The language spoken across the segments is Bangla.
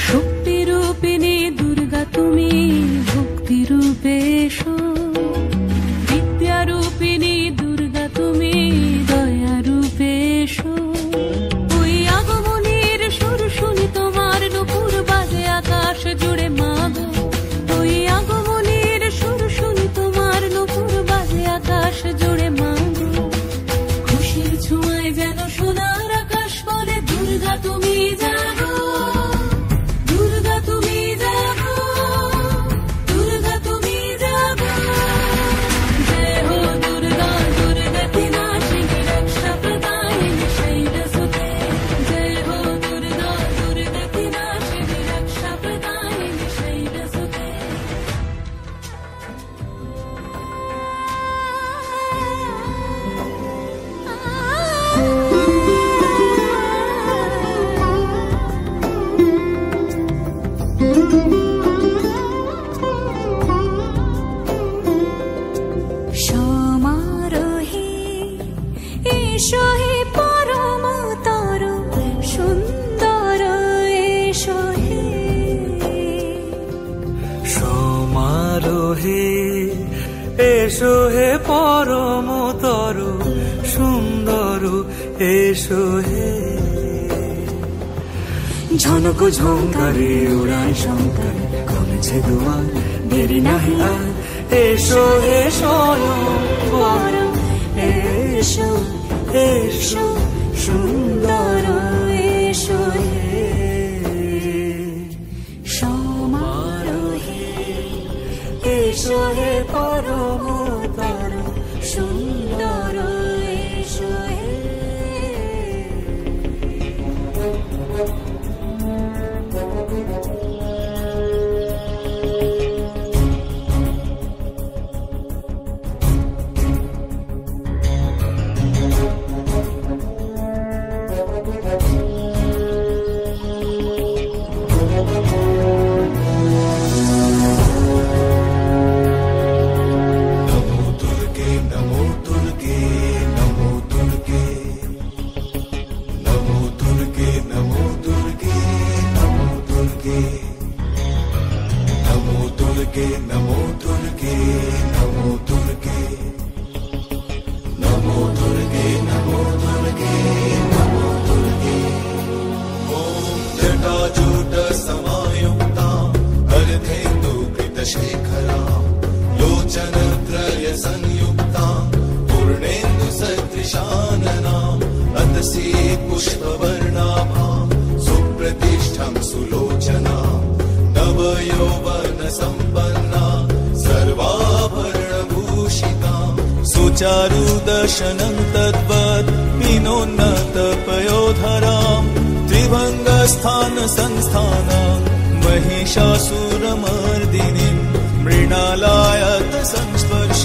শক্তিরূপিণী দুর্গা তুমি ভক্তিরূপে এসো, বিদ্যারূপিণী দুর্গা তুমি দয়ারূপে এসো। ওই আগমনীর সুর শুনি তোমার নুপুর বাজে আকাশ জুড়ে মাগো, ওই আগমনীর সুর শুনি তোমার নুপুর বাজে আকাশ জুড়ে মাগো। খুশির ছোঁয়ায় যেন সোনার আকাশ বলে দুর্গা তুমি জাগো, দুর্গা তুমি জাগো, দুর্গা তুমি জাগো। জয় হো দুর্গা দুর্গতি নাশিনী রক্ষা প্রদায়িনী শৈলসুতে, জয় হো দুর্গা দুর্গতি নাশিনী রক্ষা প্রদায়িনী শৈলসুতে। সমারোহে এসো হে পরমতর সুন্দর এসো হে, সমারোহে এসো হে পরমতর সুন্দর এসো হে। ঝনক ঝঙ্কারে উড়ায় শঙ্কর খুলেছে দুয়ার, দেরি নাহি আর এসো হে স্বয়ংবর। এসো এসো সুন্দর এসো হে, সমারোহে এসো হে পরমতর সুন্দর এসো হে। शेखरा लोचनत्रय संयुक्ता पूर्णेन्दु सदृशानना अतसी पुष्पवर्णाभा सुप्रतिष्ठं सुलोचना नवयौवन संपन्ना सर्वाभरणभूषिता सुचारुदर्शनं तद्वत् विनोन्नतपयोधरां त्रिभङ्गस्थान संस्थानं महिषासुरमर्दिनीं मृणालायत संस्पर्श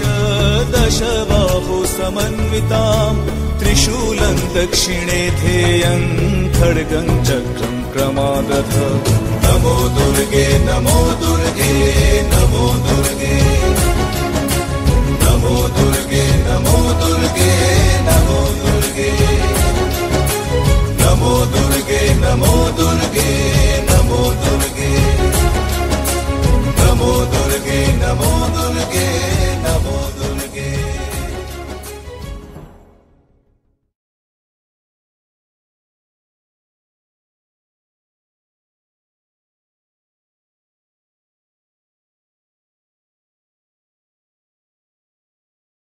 दशबाहु समन्वितां त्रिशूलं दक्षिणे ध्येयं खड्गं चक्रं क्रमागत। नमो दुर्गे नमो दुर्गे नमो दुर्गे, नमो दुर्गे नमो दुर्गे नमो दुर्गे।